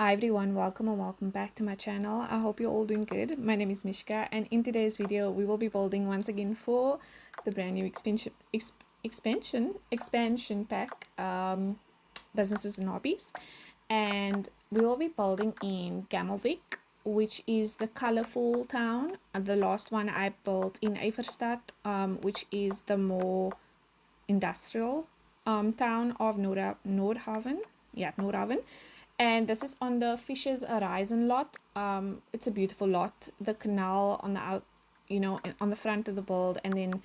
Hi everyone, welcome and welcome back to my channel. I hope you're all doing good. My name is Mishka, and in today's video we will be building once again for the brand new expansion pack, Businesses and Hobbies. And we will be building in Gamelvik, which is the colorful town. The last one I built in Everstad, which is the more industrial town of Noordhaven. Yeah, Noordhaven. And this is on the Fisher's Horizon lot. It's a beautiful lot. The canal on the on the front of the build, and then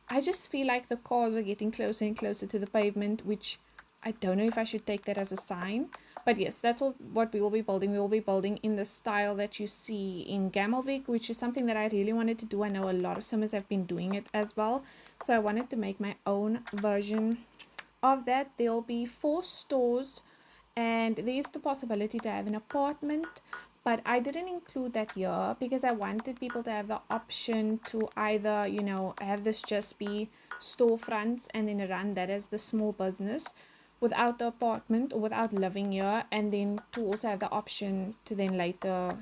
I just feel like the cars are getting closer and closer to the pavement, which I don't know if I should take that as a sign. But yes, that's what we will be building. We will be building in the style that you see in Gamelvik, which is something that I really wanted to do. I know a lot of simmers have been doing it as well. So I wanted to make my own version of that. There'll be 4 stores, and there is the possibility to have an apartment, but I didn't include that here because I wanted people to have the option to either have this just be storefronts and then run that as the small business without the apartment or without living here, and then to also have the option to then later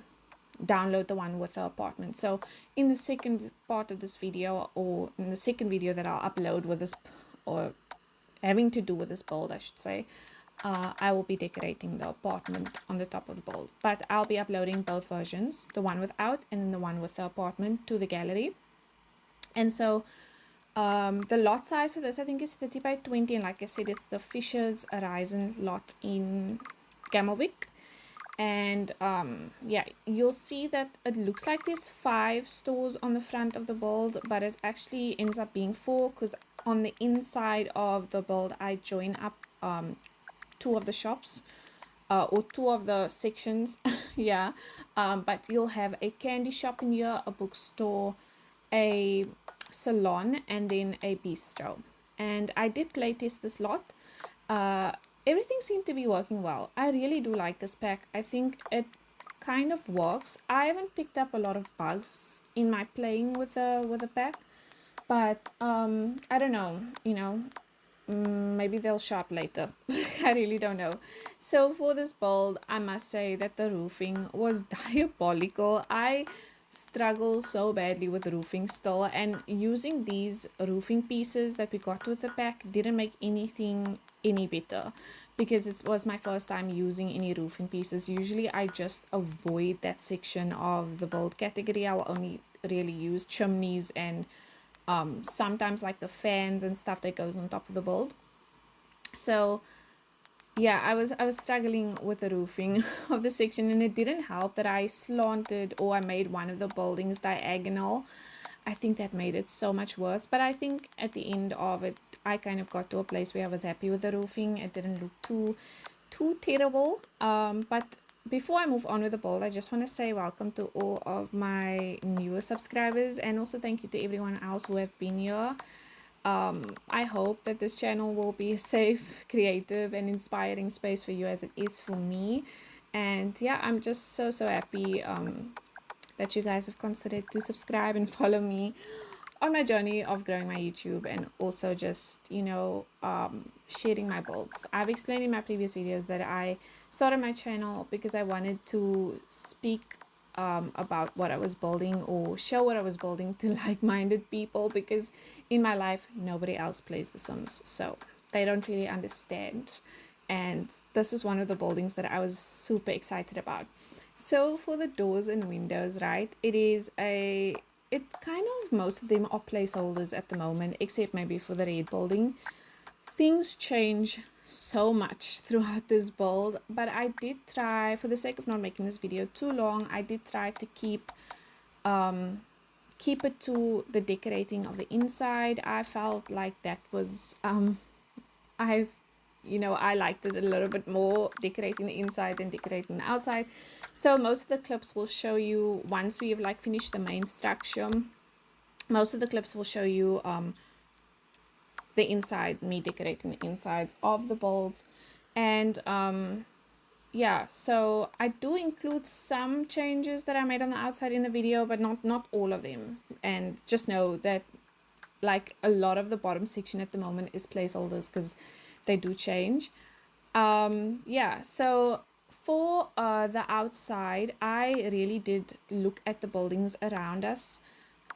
download the one with the apartment. So in the second part of this video, or in the second video that I'll upload with this, or having to do with this build I should say, I will be decorating the apartment on the top of the build. But I'll be uploading both versions, the one without and then the one with the apartment, to the gallery. And so the lot size for this I think is 30 by 20, and like I said, it's the Fisher's Horizon lot in Gamelvik. And yeah, you'll see that it looks like there's 5 stores on the front of the build, but it actually ends up being 4, because on the inside of the build I join up 2 of the shops, or 2 of the sections. Yeah, but you'll have a candy shop in here, a bookstore, a salon, and then a bistro. And I did playtest this lot. Everything seemed to be working well. I really do like this pack. I think it kind of works. I haven't picked up a lot of bugs in my playing with the pack, but I don't know, maybe they'll show up later. I really don't know. So for this build, I must say that the roofing was diabolical. I struggle so badly with roofing still, and using these roofing pieces that we got with the pack didn't make anything any better, because it was my first time using any roofing pieces. Usually I just avoid that section of the build category. I'll only really use chimneys and sometimes like the fans and stuff that goes on top of the build. So yeah, I was struggling with the roofing of the section, and it didn't help that I slanted, or I made one of the buildings diagonal. I think that made it so much worse, but I think at the end of it I kind of got to a place where I was happy with the roofing. It didn't look too terrible. But before I move on with the build, I just want to say welcome to all of my newer subscribers, and also thank you to everyone else who have been here. I hope that this channel will be a safe, creative, and inspiring space for you as it is for me. And yeah, I'm just so happy that you guys have considered to subscribe and follow me on my journey of growing my YouTube, and also just sharing my builds. I've explained in my previous videos that I started my channel because I wanted to speak about what I was building, or show what I was building to like-minded people, because in my life nobody else plays The Sims, so they don't really understand. And this is one of the buildings that I was super excited about. So for the doors and windows, right, it kind of, most of them are placeholders at the moment, except maybe for the red building. Things change so much throughout this build, but I did try, for the sake of not making this video too long, I did try to keep it to the decorating of the inside. I felt like that was I liked it a little bit more, decorating the inside than decorating the outside. So most of the clips will show you, once we've like finished the main structure, most of the clips will show you the inside, me decorating the insides of the builds. And yeah, so I do include some changes that I made on the outside in the video, but not all of them. And just know that like a lot of the bottom section at the moment is placeholders, because they do change. Yeah, so For the outside, I really did look at the buildings around us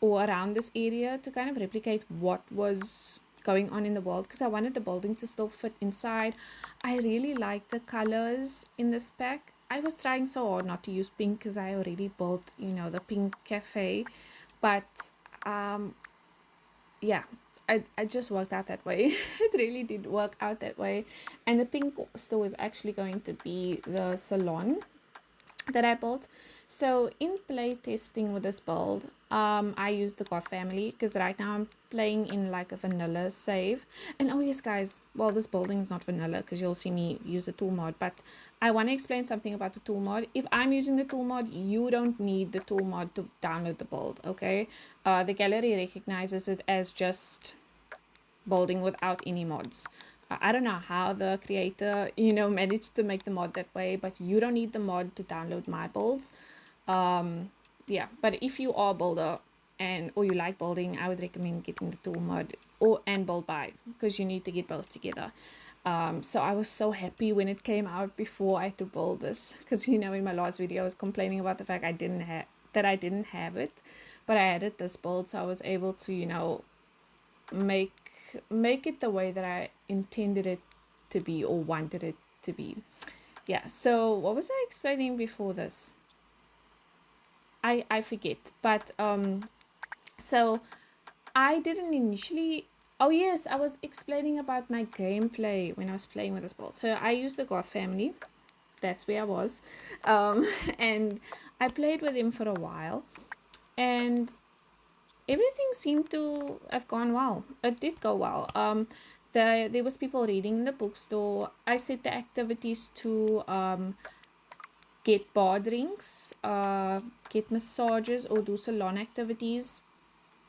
or around this area to kind of replicate what was going on in the world, because I wanted the building to still fit inside. I really like the colors in this pack. I was trying so hard not to use pink because I already built, the pink cafe, but um, yeah, I just worked out that way. It really did work out that way. And the pink store is actually going to be the salon that I built. So in play testing with this build, I used the God family because right now I'm playing in like a vanilla save. And oh yes, guys, well, this building is not vanilla because you'll see me use the tool mod, but I want to explain something about the tool mod. If I'm using the tool mod, you don't need the tool mod to download the build, okay? The gallery recognizes it as just building without any mods. I don't know how the creator, managed to make the mod that way, but you don't need the mod to download my builds. Yeah, but if you are a builder or you like building, I would recommend getting the tool mod and build by, because you need to get both together. So I was so happy when it came out before I had to build this, because in my last video I was complaining about the fact I didn't have it, but I added this build, so I was able to make it the way that I intended it to be or wanted it to be. Yeah, so what was I explaining before this? I forget, but so I didn't initially. Oh yes, I was explaining about my gameplay when I was playing with this board. So I used the God family. That's where I was, and I played with him for a while, and everything seemed to have gone well. It did go well. There was people reading in the bookstore. I set the activities to get bar drinks, get massages, or do salon activities,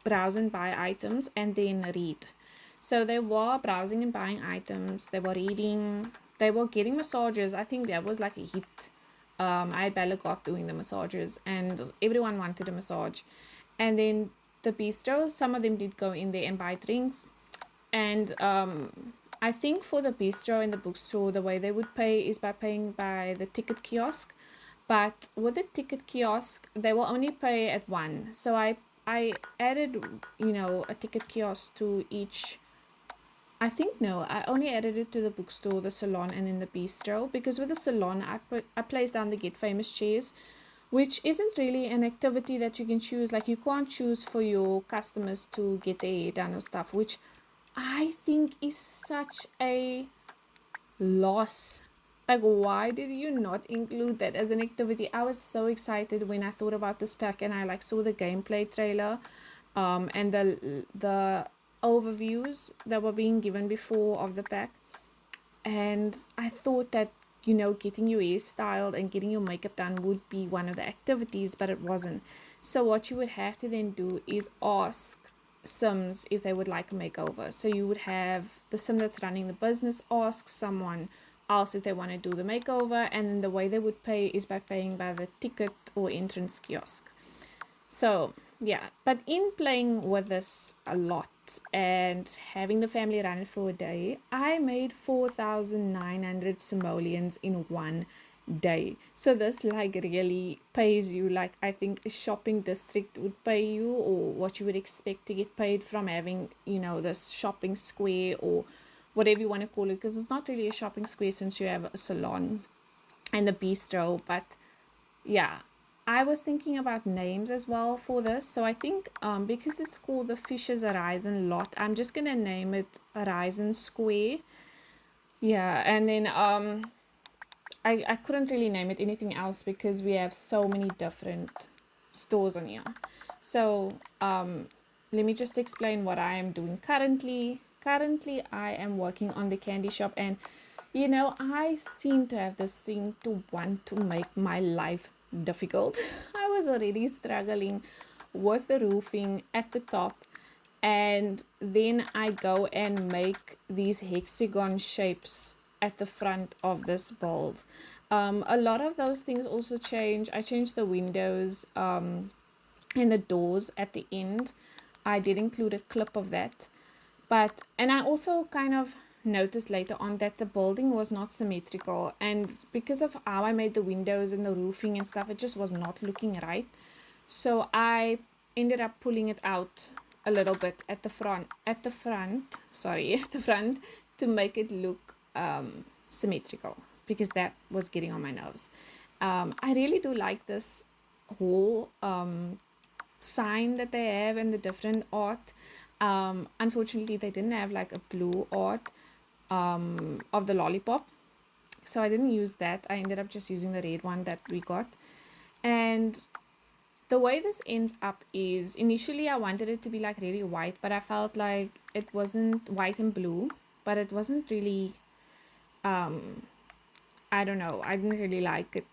browse and buy items, and then read. So they were browsing and buying items, they were reading, they were getting massages. I think that was like a hit. I had Balagoth doing the massages, and everyone wanted a massage. And then the bistro, some of them did go in there and buy drinks. And I think for the bistro and the bookstore, the way they would pay is by paying by the ticket kiosk. But with the ticket kiosk, they will only pay at one. So I added, a ticket kiosk to each. I think no, I only added it to the bookstore, the salon, and then the bistro, because with the salon, I placed down the Get Famous chairs, which isn't really an activity that you can choose. Like, you can't choose for your customers to get their hair done or stuff, which I think is such a loss. Like, why did you not include that as an activity? I was so excited when I thought about this pack and I saw the gameplay trailer, and the overviews that were being given before of the pack, and I thought that getting your hair styled and getting your makeup done would be one of the activities, but it wasn't. So what you would have to then do is ask Sims if they would like a makeover. So you would have the Sim that's running the business ask someone else if they want to do the makeover, and then the way they would pay is by paying by the ticket or entrance kiosk. So yeah, but in playing with this a lot and having the family run it for a day, I made 4,900 simoleons in one day. So this really pays you like I think a shopping district would pay you, or what you would expect to get paid from having this shopping square or whatever you want to call it, because it's not really a shopping square since you have a salon and a bistro. But yeah, I was thinking about names as well for this. So I think because it's called the Fisher's Horizon lot, I'm just gonna name it Horizon Square. Yeah, and then I couldn't really name it anything else because we have so many different stores on here. So let me just explain what I am doing currently. Currently, I am working on the candy shop, and I seem to have this thing to want to make my life difficult. I was already struggling with the roofing at the top, and then I go and make these hexagon shapes at the front of this build. A lot of those things also change. I changed the windows and the doors at the end. I did include a clip of that. And I also kind of noticed later on that the building was not symmetrical, and because of how I made the windows and the roofing and stuff, it just was not looking right. So I ended up pulling it out a little bit at the front, sorry, at the front, to make it look symmetrical, because that was getting on my nerves. I really do like this whole sign that they have and the different art. Unfortunately, they didn't have like a blue art of the lollipop, so I didn't use that. I ended up just using the red one that we got. And the way this ends up is, initially I wanted it to be like really white, but I felt like it wasn't white and blue, but it wasn't really, I don't know, I didn't really like it.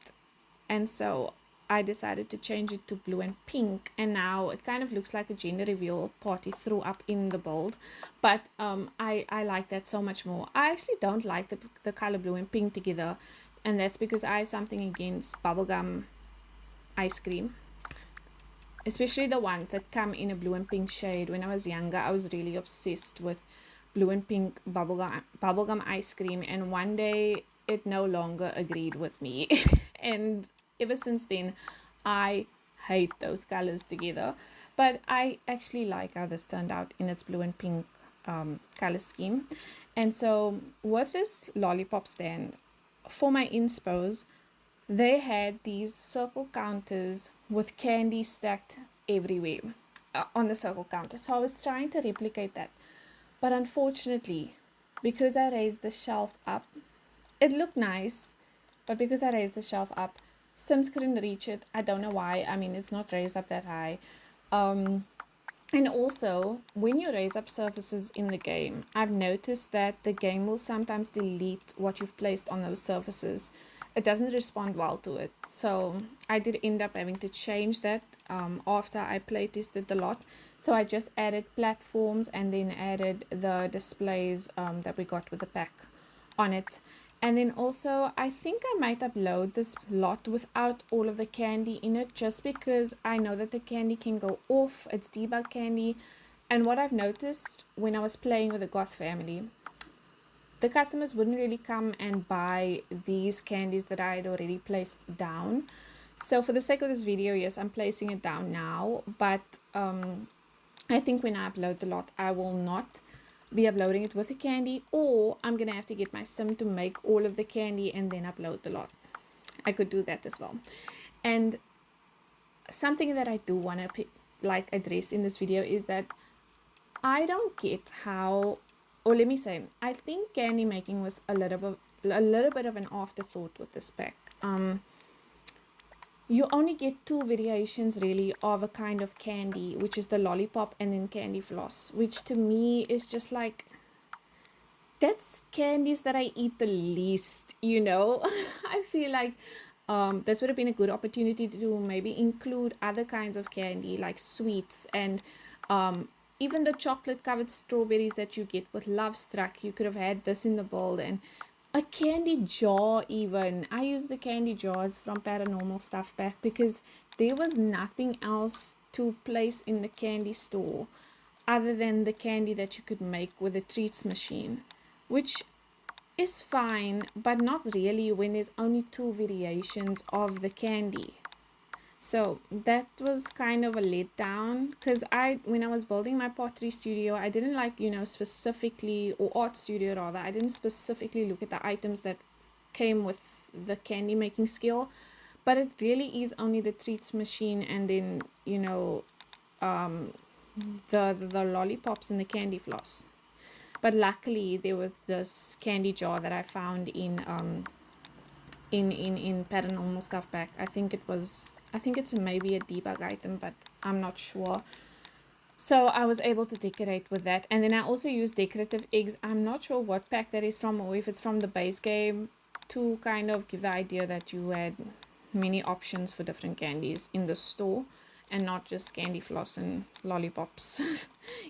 And so I decided to change it to blue and pink, and now it kind of looks like a gender reveal party threw up in the build. But I like that so much more. I actually don't like the color blue and pink together, and that's because I have something against bubblegum ice cream, especially the ones that come in a blue and pink shade. When I was younger, I was really obsessed with blue and pink bubblegum ice cream, and one day it no longer agreed with me. And ever since then, I hate those colors together. But I actually like how this turned out in its blue and pink color scheme. And so with this lollipop stand, for my inspos, they had these circle counters with candy stacked everywhere on the circle counter. So I was trying to replicate that. But unfortunately, because I raised the shelf up, it looked nice, but because I raised the shelf up, Sims couldn't reach it. I don't know why. I mean, it's not raised up that high. And also, when you raise up surfaces in the game, I've noticed that the game will sometimes delete what you've placed on those surfaces. It doesn't respond well to it. So I did end up having to change that after I play tested the lot. So I just added platforms and then added the displays that we got with the pack on it. And then also, I think I might upload this lot without all of the candy in it, just because I know that the candy can go off. It's debug candy. And what I've noticed when I was playing with the Goth family, the customers wouldn't really come and buy these candies that I had already placed down. So for the sake of this video, yes, I'm placing it down now. But I think when I upload the lot, I will not be uploading it with the candy, or I'm gonna have to get my sim to make all of the candy and then upload the lot. I could do that as well. And something that I do want to like address in this video is that I don't get how, or let me say, I think candy making was a little bit of an afterthought with this pack. You only get two variations really of a kind of candy, which is the lollipop and then candy floss, which to me is just like, that's candies that I eat the least, you know. I feel like this would have been a good opportunity to maybe include other kinds of candy like sweets, and even the chocolate covered strawberries that you get with Love Struck. You could have had this in the bowl, and a candy jar even. I use the candy jars from Paranormal Stuff Pack because there was nothing else to place in the candy store other than the candy that you could make with a treats machine, which is fine, but not really when there's only two variations of the candy. So that was kind of a letdown, because when I was building my pottery studio, I didn't like, specifically, or art studio rather, I didn't specifically look at the items that came with the candy making skill, but it really is only the treats machine and then, the lollipops and the candy floss. But luckily there was this candy jar that I found in Paranormal Stuff Pack. I think it's maybe a debug item, but I'm not sure. So I was able to decorate with that. And then I also used decorative eggs. I'm not sure what pack that is from, or if it's from the base game, to kind of give the idea that you had many options for different candies in the store and not just candy floss and lollipops.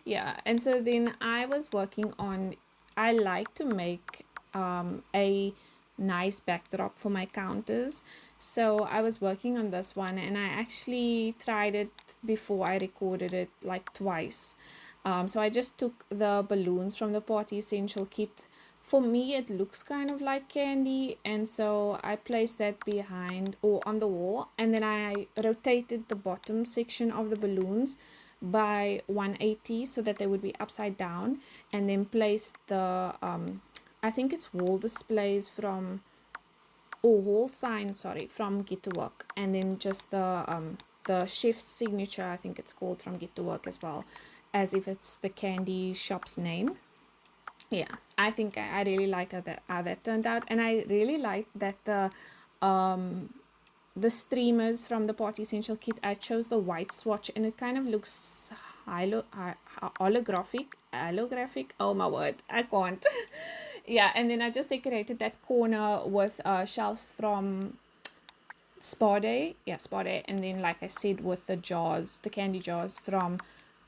Yeah. And so then I was working on, I like to make a nice backdrop for my counters. So I was working on this one, and I actually tried it before I recorded it like twice. So I just took the balloons from the Party Essential kit For me, it looks kind of like candy, and so I placed that behind or on the wall, and then I rotated the bottom section of the balloons by 180 so that they would be upside down, and then placed the I think it's wall displays from, or wall sign, sorry, from Get to Work, and then just the chef's signature, I think it's called, from Get to Work as well, as if it's the candy shop's name. Yeah, I think I really liked how that turned out, and I really liked that the streamers from the Party Essential kit, I chose the white swatch, and it kind of looks holographic. Oh my word, I can't. Yeah, and then I just decorated that corner with shelves from Spa Day. Yeah, Spa Day, and then like I said, with the jars, the candy jars from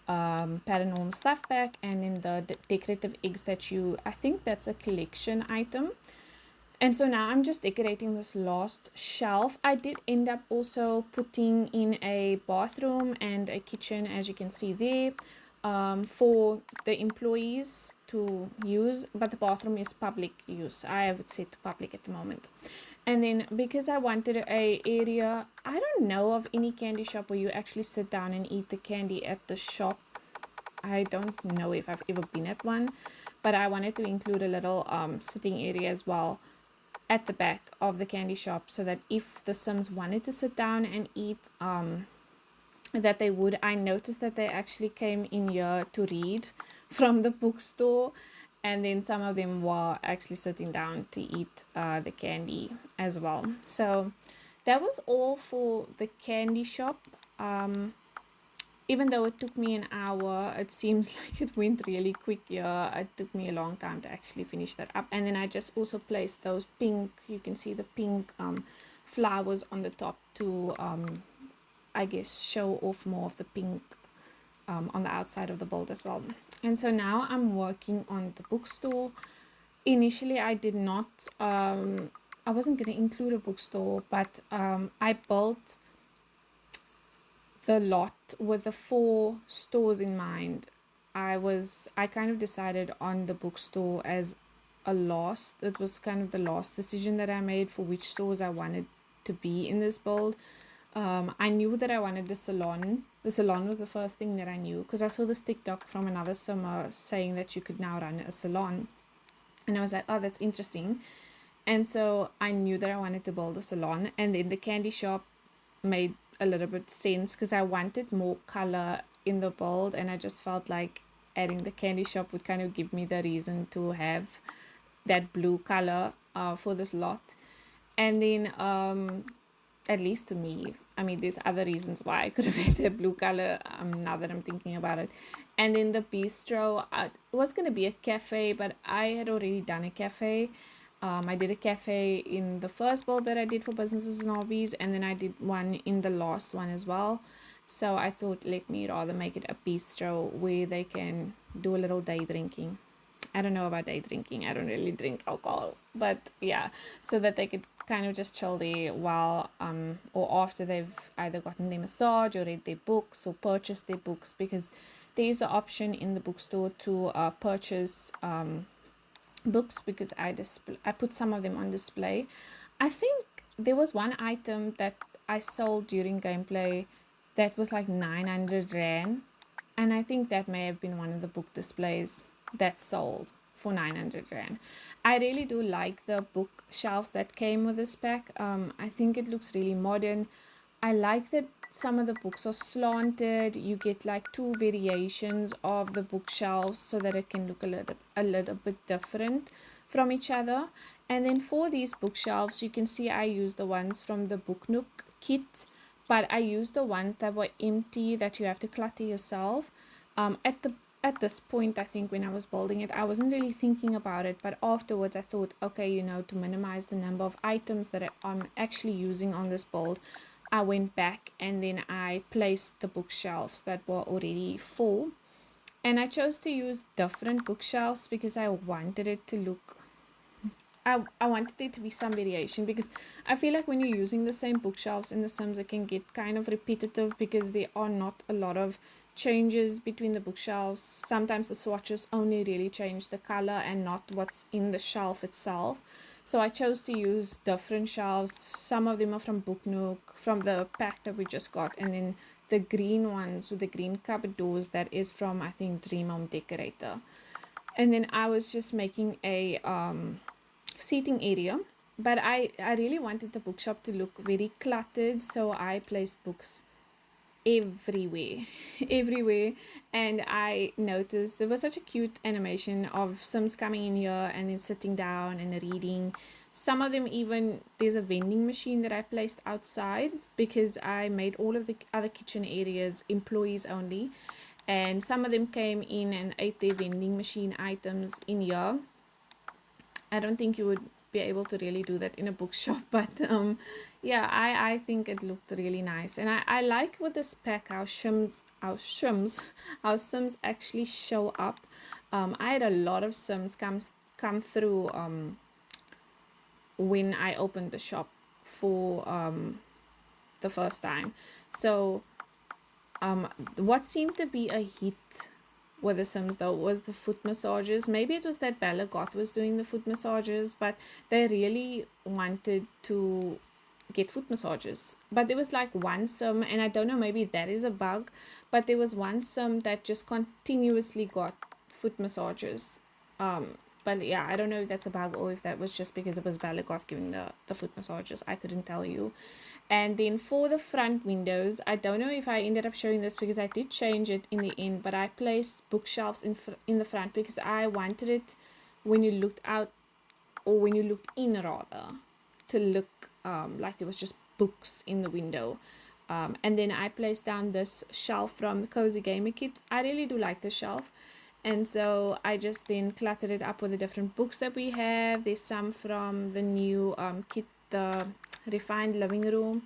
Paranormal Stuff Pack, and then the decorative eggs that I think that's a collection item. And so now I'm just decorating this last shelf. I did end up also putting in a bathroom and a kitchen, as you can see there, for the employees to use, but the bathroom is public use. I have it set to public at the moment. And then because I wanted a area, I don't know of any candy shop where you actually sit down and eat the candy at the shop. I don't know if I've ever been at one, but I wanted to include a little sitting area as well at the back of the candy shop, so that if the Sims wanted to sit down and eat, that they would. I noticed that they actually came in here to read from the bookstore, and then some of them were actually sitting down to eat the candy as well. So that was all for the candy shop. Even though it took me an hour, it seems like it went really quick. Yeah, it took me a long time to actually finish that up. And then I just also placed those pink, you can see the pink flowers on the top to, I guess, show off more of the pink on the outside of the build as well. And so now I'm working on the bookstore. Initially, I did not, I wasn't going to include a bookstore, but I built the lot with the 4 stores in mind. I kind of decided on the bookstore as a last. It was kind of the last decision that I made for which stores I wanted to be in this build. I knew that I wanted the salon. The salon was the first thing that I knew, because I saw this TikTok from another summer saying that you could now run a salon, and I was like, oh, that's interesting. And so I knew that I wanted to build a salon, and then the candy shop made a little bit sense because I wanted more color in the build, and I just felt like adding the candy shop would kind of give me the reason to have that blue color for this lot. And then at least to me, I mean, there's other reasons why I could have had that blue color, now that I'm thinking about it. And then the bistro, it was going to be a cafe, but I had already done a cafe. I did a cafe in the first build that I did for Businesses and Hobbies, and then I did one in the last one as well. So I thought, let me rather make it a bistro where they can do a little day drinking. I don't know about day drinking. I don't really drink alcohol, but yeah, so that they could kind of just chill there while or after they've either gotten their massage or read their books or purchased their books, because there is an option in the bookstore to purchase books, because I put some of them on display. I think there was one item that I sold during gameplay that was like 900 rand, and I think that may have been one of the book displays that sold for 900 rand. I really do like the bookshelves that came with this pack. I think it looks really modern. I like that some of the books are slanted. You get like 2 variations of the bookshelves so that it can look a little bit different from each other. And then for these bookshelves, you can see I used the ones from the Book Nook kit, but I used the ones that were empty that you have to clutter yourself. At this point, I think when I was building it, I wasn't really thinking about it, but afterwards I thought, okay, to minimize the number of items that I'm actually using on this build, I went back and then I placed the bookshelves that were already full. And I chose to use different bookshelves because I wanted it to look, I wanted there to be some variation, because I feel like when you're using the same bookshelves in The Sims, it can get kind of repetitive because there are not a lot of changes between the bookshelves. Sometimes the swatches only really change the color and not what's in the shelf itself. So I chose to use different shelves. Some of them are from Book Nook, from the pack that we just got, and then the green ones with the green cupboard doors, that is from, I think, Dream Home Decorator. And then I was just making a seating area, but I really wanted the bookshop to look very cluttered, so I placed books everywhere everywhere. And I noticed there was such a cute animation of Sims coming in here and then sitting down and reading. Some of them, even there's a vending machine that I placed outside because I made all of the other kitchen areas employees only, and some of them came in and ate their vending machine items in here. I don't think you would be able to really do that in a bookshop, but yeah, I think it looked really nice. And I like with this pack how Sims actually show up. I had a lot of Sims come through when I opened the shop for the first time. So what seemed to be a hit with the Sims though was the foot massages. Maybe it was that Bella Goth was doing the foot massages, but they really wanted to get foot massages. But there was like one Sim, and I don't know, maybe that is a bug, but there was one Sim that just continuously got foot massages. But yeah, I don't know if that's a bug or if that was just because it was Bella Goth giving the foot massages. I couldn't tell you. And then for the front windows, I don't know if I ended up showing this because I did change it in the end, but I placed bookshelves in the front because I wanted it when you looked out, or when you looked in rather, to look like there was just books in the window. And then I placed down this shelf from the Cozy Gamer Kit. I really do like this shelf. And so I just then cluttered it up with the different books that we have. There's some from the new kit, the Refined Living Room,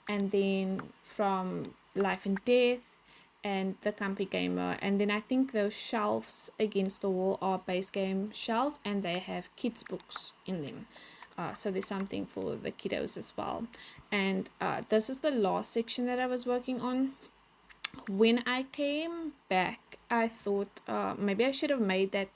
and then from Life and Death and the Comfy Gamer. And then I think those shelves against the wall are base game shelves, and they have kids books in them. So there's something for the kiddos as well. And this was the last section that I was working on. When I came back, I thought maybe I should have made that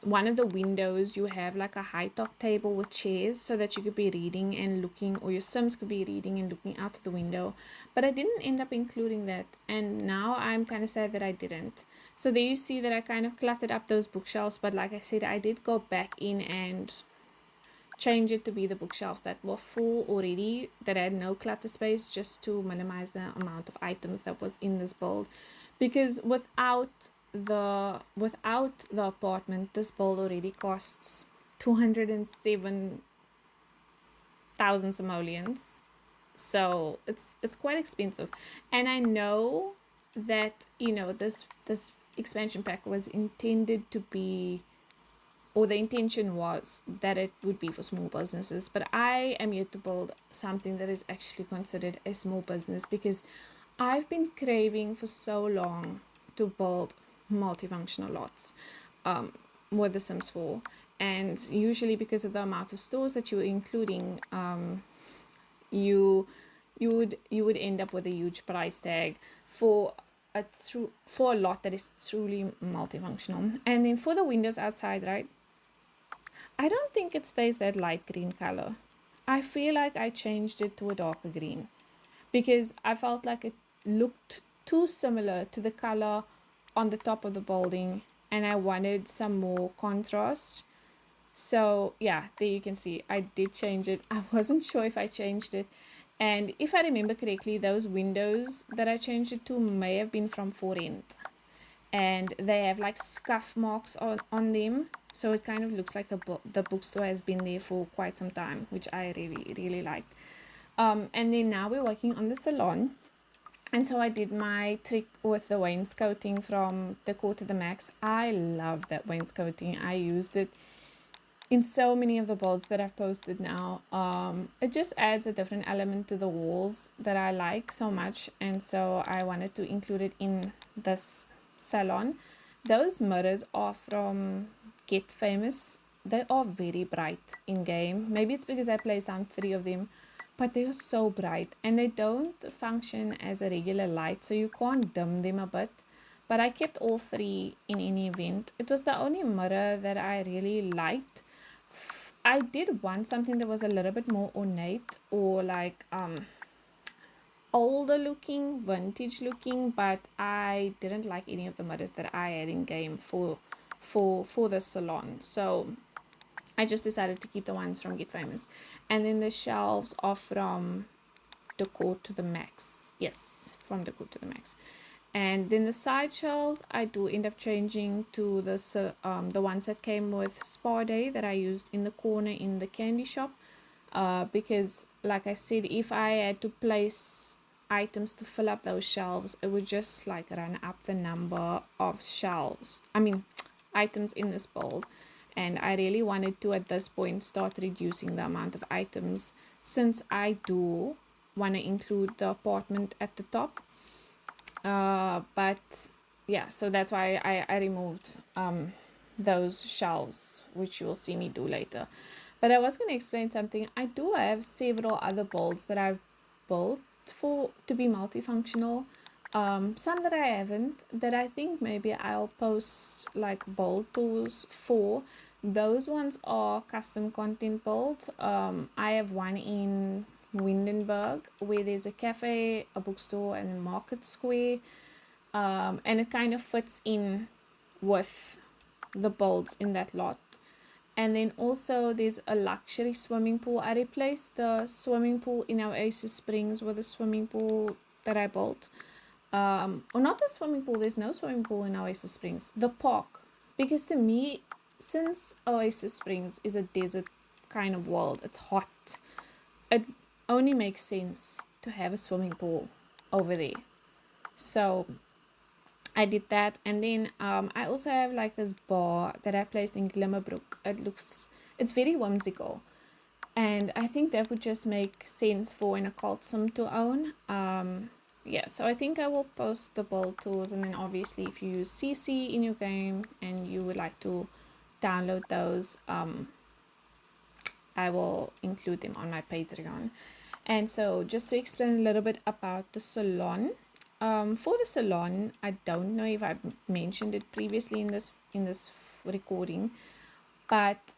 one of the windows you have like a high top table with chairs so that you could be reading and looking, or your Sims could be reading and looking out the window. But I didn't end up including that, and now I'm kind of sad that I didn't. So there you see that I kind of cluttered up those bookshelves, but like I said, I did go back in and change it to be the bookshelves that were full already, that had no clutter space, just to minimize the amount of items that was in this build. Because without the apartment, this build already costs 207,000 simoleons, so it's quite expensive. And I know that, you know, this expansion pack was intended to be, or the intention was that it would be for small businesses, but I am here to build something that is actually considered a small business, because I've been craving for so long to build multifunctional lots with the Sims 4, and usually because of the amount of stores that you're including, you would end up with a huge price tag for a lot that is truly multifunctional. And then for the windows outside, right, I don't think it stays that light green color. I feel like I changed it to a darker green because I felt like it looked too similar to the color on the top of the building, and I wanted some more contrast. So yeah, there you can see I did change it. I wasn't sure if I changed it, and if I remember correctly, those windows that I changed it to may have been from Forent, and they have like scuff marks on them, so it kind of looks like the bookstore has been there for quite some time, which I really liked. And then now we're working on the salon, and so I did my trick with the wainscoting from Decor to the Max. I love that wainscoting. I used it in so many of the builds that I've posted now. It just adds a different element to the walls that I like so much, and so I wanted to include it in this salon. Those mirrors are from Get Famous. They are very bright in game. Maybe it's because I placed down 3 of them, but they are so bright and they don't function as a regular light, so you can't dim them a bit. But I kept all three in any event. It was the only mirror that I really liked. I did want something that was a little bit more ornate or like older looking, vintage looking, but I didn't like any of the mirrors that I had in game for the salon. So I just decided to keep the ones from Get Famous. And then the shelves are from Decor to the Max. Yes, from Decor to the Max. And then the side shelves, I do end up changing to the ones that came with Spa Day that I used in the corner in the candy shop. Because, like I said, if I had to place items to fill up those shelves, it would just like run up the number of items in this build. And I really wanted to at this point start reducing the amount of items, since I do want to include the apartment at the top. But yeah, so that's why I removed those shelves, which you'll see me do later. But I was going to explain something. I do have several other builds that I've built for to be multifunctional. Some that I haven't, that I think maybe I'll post like build tours for. Those ones are custom content builds. I have one in Windenburg where there's a cafe, a bookstore, and a market square. And it kind of fits in with the builds in that lot. And then also there's a luxury swimming pool. I replaced the swimming pool in Oasis Springs with a swimming pool that I built. Or not the swimming pool, there's no swimming pool in Oasis Springs. The park. Because to me, since Oasis Springs is a desert kind of world, it's hot. It only makes sense to have a swimming pool over there. So I did that. And then I also have like this bar that I placed in Glimmerbrook. It's very whimsical, and I think that would just make sense for an occult sim to own. Yeah, so I think I will post the build tools, and then obviously if you use CC in your game and you would like to download those, I will include them on my Patreon. And so just to explain a little bit about the salon. For the salon, I don't know if I've mentioned it previously in this recording, but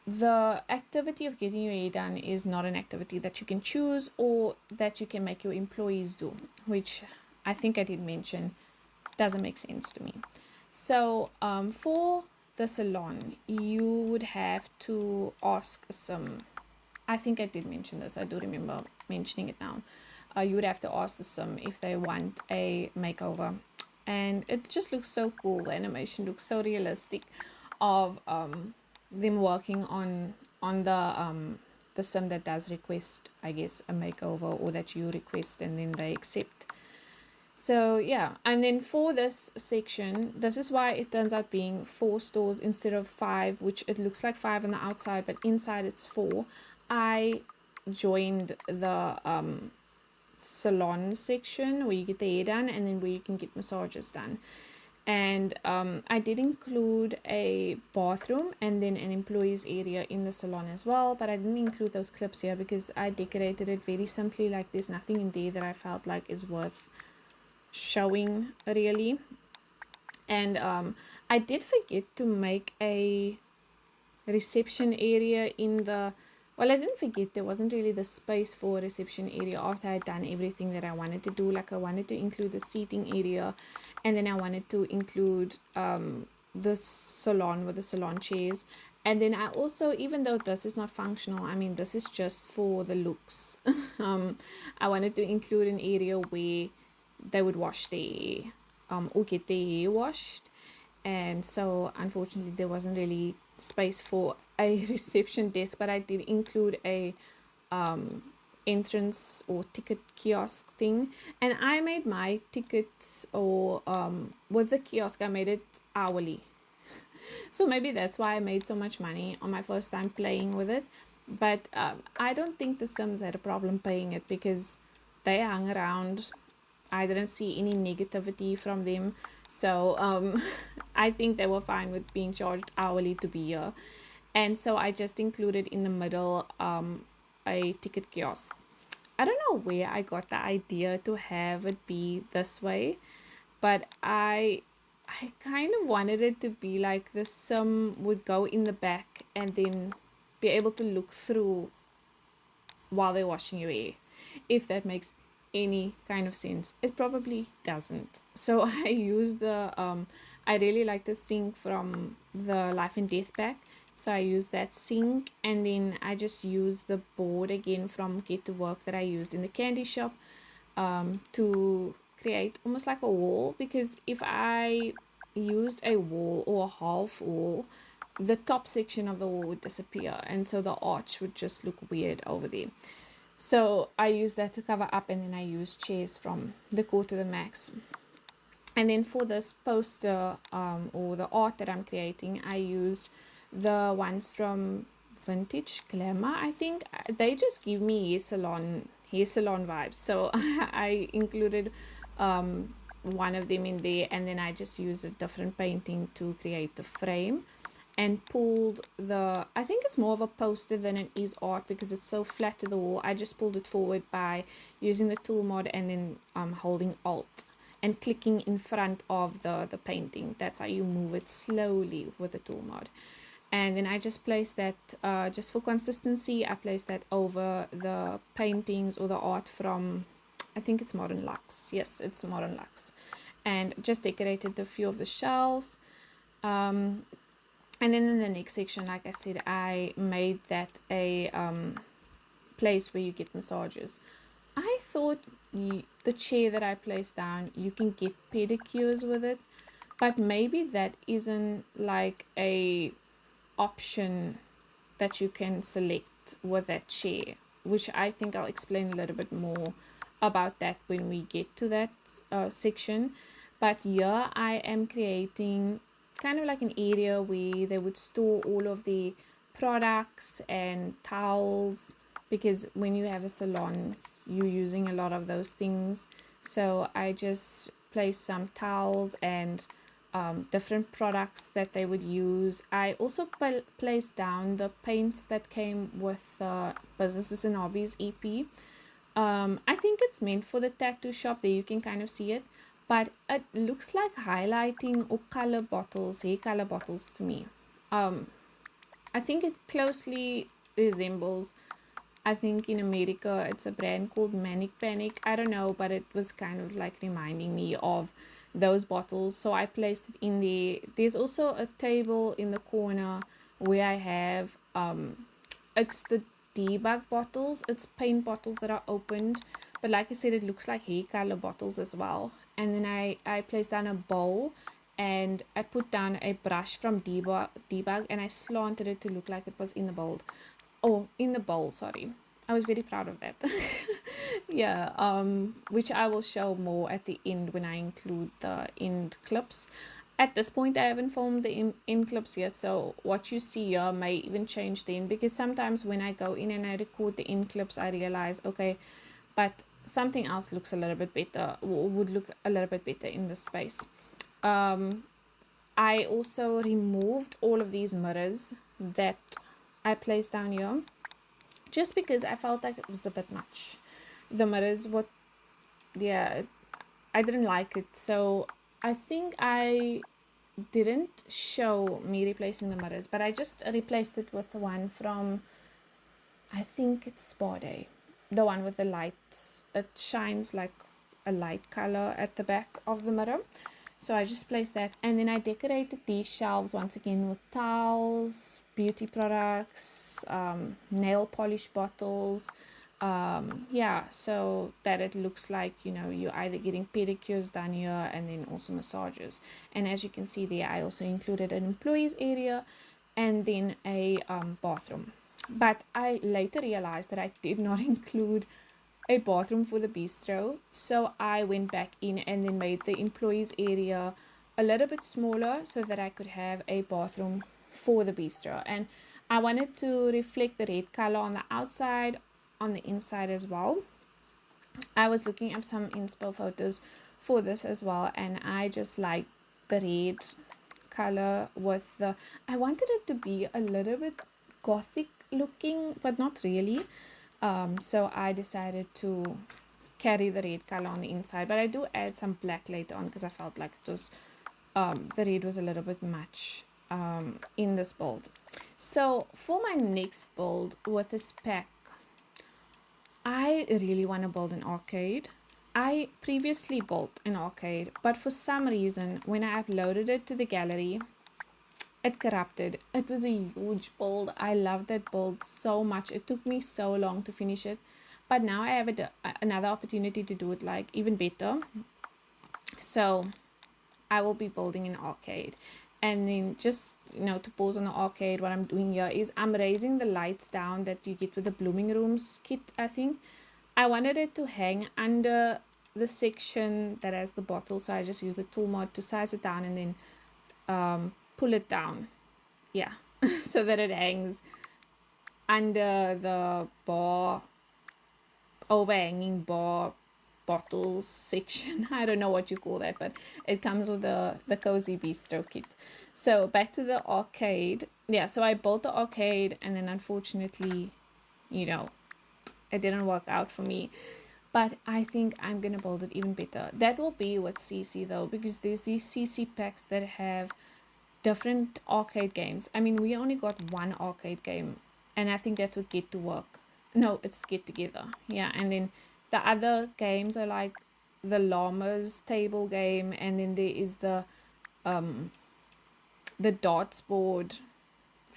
the activity of getting your hair done is not an activity that you can choose or that you can make your employees do, which I think I did mention doesn't make sense to me. So for the salon, you would have to ask I think I did mention this, I do remember mentioning it now. You would have to ask the sim if they want a makeover, and it just looks so cool. The animation looks so realistic of them working on the sim that does request, I guess, a makeover, or that you request and then they accept. So yeah, and then for this section, this is why it turns out being 4 stores instead of 5, which it looks like 5 on the outside, but inside it's 4. I joined the salon section where you get the hair done, and then where you can get massages done. And I did include a bathroom and then an employees area in the salon as well, but I didn't include those clips here because I decorated it very simply. Like, there's nothing in there that I felt like is worth showing really. And I did forget to make a reception area in the, well, I didn't forget, there wasn't really the space for a reception area after I had done everything that I wanted to do. Like, I wanted to include the seating area, and then I wanted to include the salon with the salon chairs. And then I also, even though this is not functional, I mean, this is just for the looks, I wanted to include an area where they would wash their hair or get their hair washed. And so unfortunately there wasn't really space for a reception desk, but I did include a entrance or ticket kiosk thing. And I made my tickets, or with the kiosk I made it hourly, so maybe that's why I made so much money on my first time playing with it. But I don't think the Sims had a problem paying it, because they hung around. I didn't see any negativity from them. So I think they were fine with being charged hourly to be here. And so I just included in the middle a ticket kiosk. I don't know where I got the idea to have it be this way, but I kind of wanted it to be like the sim would go in the back and then be able to look through while they're washing your hair, if that makes any kind of sense. It probably doesn't. So I use I really like the sink from the Life and Death pack. So I use that sink, and then I just use the board again from Get to Work that I used in the candy shop, to create almost like a wall, because if I used a wall or a half wall, the top section of the wall would disappear, and so the arch would just look weird over there. So I use that to cover up, and then I use chairs from the Core to the Max. And then for this poster, or the art that I'm creating, I used the ones from Vintage Glamour. I think they just give me hair salon vibes. So I included one of them in there, and then I just used a different painting to create the frame, and pulled I think it's more of a poster than it is art because it's so flat to the wall. I just pulled it forward by using the tool mod and then holding alt and clicking in front of the painting. That's how you move it slowly with the tool mod. And then I just placed that, just for consistency, I placed that over the paintings or the art from, I think it's Modern Lux. Yes, it's Modern Lux. And just decorated a few of the shelves. And then in the next section, like I said, I made that a place where you get massages. I thought the chair that I placed down, you can get pedicures with it, but maybe that isn't like a option that you can select with that chair, which I think I'll explain a little bit more about that when we get to that section. But here I am creating kind of like an area where they would store all of the products and towels, because when you have a salon you're using a lot of those things. So I just placed some towels and different products that they would use. I also placed down the paints that came with Businesses and Hobbies EP. I think it's meant for the tattoo shop. There you can kind of see it, but it looks like highlighting or color bottles, hair color bottles to me. I think it closely resembles, I think in America it's a brand called Manic Panic. I don't know, but it was kind of like reminding me of those bottles. So I placed it in there. There's also a table in the corner where I have it's the debug bottles. It's paint bottles that are opened, but like I said, it looks like hair color bottles as well. And then I placed down a bowl, and I put down a brush from debug, and I slanted it to look like it was in the bowl. Oh, in the bowl, sorry. I was very proud of that. Yeah, which I will show more at the end when I include the end clips. At this point, I haven't filmed the end clips yet, so what you see here may even change then, because sometimes when I go in and I record the end clips, I realize, okay, but something else looks a little bit better, or would look a little bit better in this space. I also removed all of these mirrors that I placed down here, just because I felt like it was a bit much. The mirrors, yeah, I didn't like it. So I think I didn't show me replacing the mirrors, but I just replaced it with the one from, I think it's Spa Day, the one with the lights. It shines like a light color at the back of the mirror. So I just placed that, and then I decorated these shelves once again with towels, beauty products, nail polish bottles, yeah, so that it looks like, you know, you're either getting pedicures done here and then also massages. And as you can see there, I also included an employees area and then a bathroom. But I later realized that I did not include a bathroom for the bistro, so I went back in and then made the employees area a little bit smaller so that I could have a bathroom for the bistro. And I wanted to reflect the red color on the outside, on the inside as well. I was looking up some inspo photos for this as well, and I just like the red color with the, I wanted it to be a little bit gothic looking, but not really. So I decided to carry the red color on the inside, but I do add some black later on because I felt like it was the red was a little bit much in this build. So for my next build with this pack, I really want to build an arcade. I previously built an arcade, but for some reason when I uploaded it to the gallery, it corrupted. It was a huge build. I loved that build so much. It took me so long to finish it, but now I have another opportunity to do it like even better. So I will be building an arcade. And then just, to pause on the arcade, what I'm doing here is I'm raising the lights down that you get with the Blooming Rooms kit, I think. I wanted it to hang under the section that has the bottle, so I just use the tool mod to size it down and then pull it down. Yeah, so that it hangs under the bar, overhanging bar bottles section. I don't know what you call that, but it comes with the cozy bistro kit. So back to the arcade. Yeah, so I built the arcade and then unfortunately, it didn't work out for me. But I think I'm gonna build it even better. That will be with CC though, because there's these CC packs that have different arcade games. I mean, we only got one arcade game, and I think that's what Get to Work. No, it's Get Together. Yeah, and then the other games are like the llamas table game, and then there is the darts board,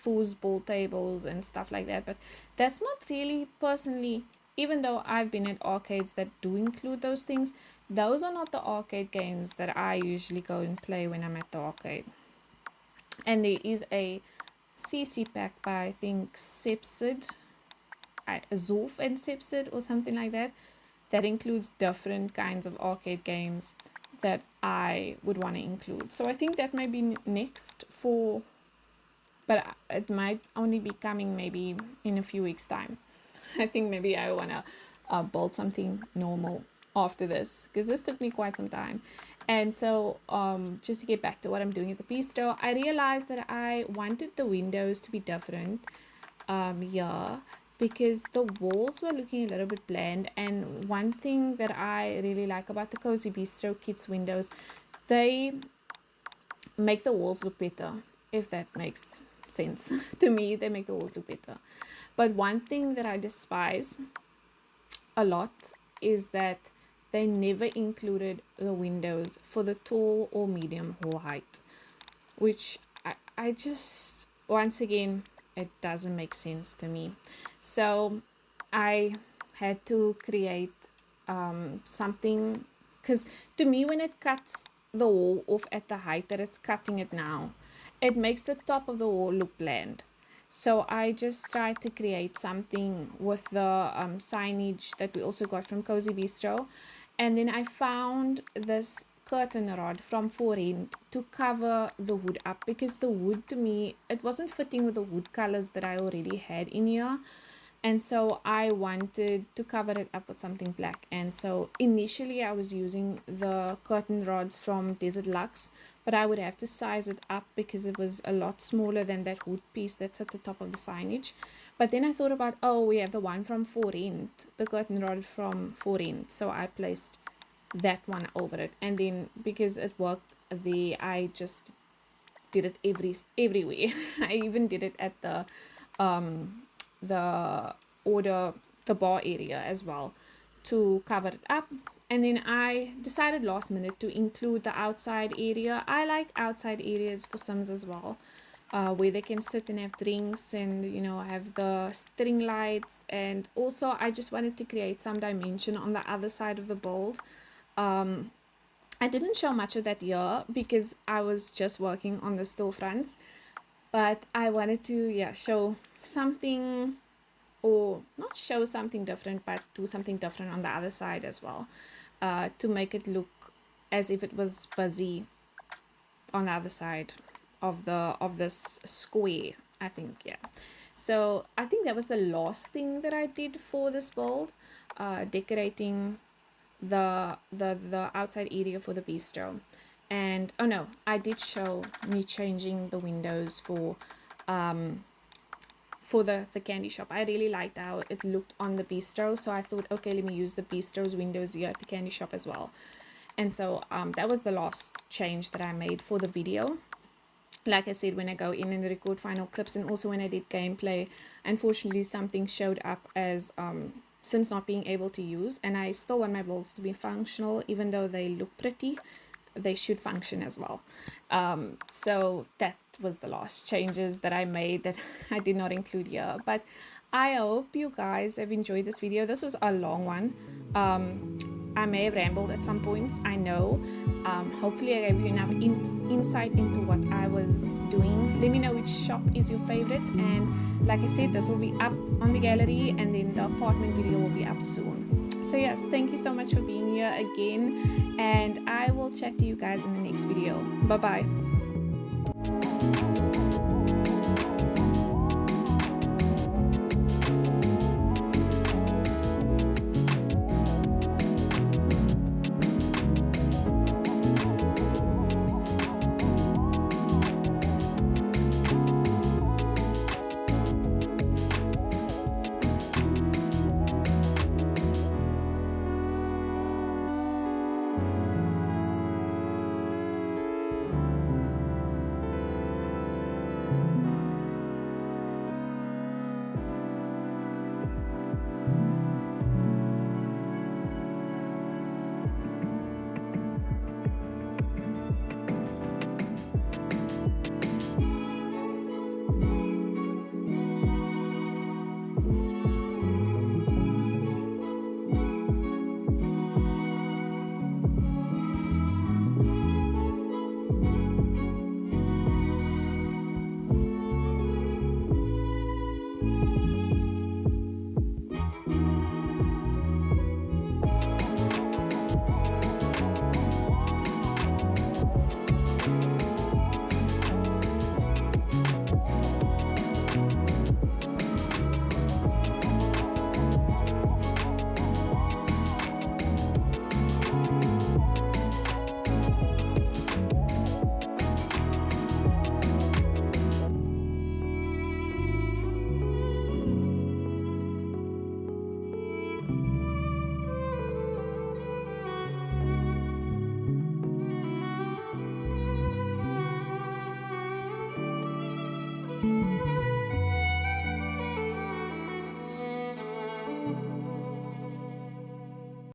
foosball tables, and stuff like that. But that's not really personally. Even though I've been at arcades that do include those things, those are not the arcade games that I usually go and play when I'm at the arcade. And there is a CC pack by I think Sepsid, Zulf and Sepsid or something like that. That includes different kinds of arcade games that I would want to include. So I think that may be next for, but it might only be coming maybe in a few weeks' time. I think maybe I want to build something normal after this because this took me quite some time. And so just to get back to what I'm doing at the Beastro, I realized that I wanted the windows to be different because the walls were looking a little bit bland. And one thing that I really like about the Cozy Bistro Kids windows, they make the walls look better, if that makes sense. To me, they make the walls look better. But one thing that I despise a lot is that they never included the windows for the tall or medium hall height, which I just, once again, it doesn't make sense to me. So I had to create something, because to me, when it cuts the wall off at the height that it's cutting it now, it makes the top of the wall look bland. So I just tried to create something with the signage that we also got from Cozy Bistro. And then I found this curtain rod from Forend to cover the wood up, because the wood, to me, it wasn't fitting with the wood colors that I already had in here. And so I wanted to cover it up with something black. And so initially I was using the curtain rods from Desert Lux, but I would have to size it up because it was a lot smaller than that wood piece that's at the top of the signage. But then I thought about, oh, we have the one from Forend, the curtain rod from Forend. So I placed that one over it. And then because it worked there, I just did it everywhere. I even did it at the bar area as well to cover it up. And then I decided last minute to include the outside area. I like outside areas for Sims as well, where they can sit and have drinks and have the string lights. And also I just wanted to create some dimension on the other side of the build. I didn't show much of that here because I was just working on the storefronts, but I wanted to show something, or not show something different, but do something different on the other side as well, to make it look as if it was busy on the other side of this square, I think. So I think that was the last thing that I did for this build, decorating the outside area for the bistro. And oh no, I did show me changing the windows for for the candy shop. I really liked how it looked on the Bistro, so I thought, okay, let me use the Bistro's windows here at the candy shop as well. And so that was the last change that I made for the video. Like I said, when I go in and record final clips, and also when I did gameplay, unfortunately something showed up as Sims not being able to use, and I still want my builds to be functional. Even though they look pretty, they should function as well. So that was the last changes that I made that I did not include here. But I hope you guys have enjoyed this video. This was a long one. I may have rambled at some points, I know. Hopefully I gave you enough insight into what I was doing. Let me know which shop is your favorite, and like I said, this will be up on the gallery, and then the apartment video will be up soon. So yes, thank you so much for being here again, and I will chat to you guys in the next video. Bye bye.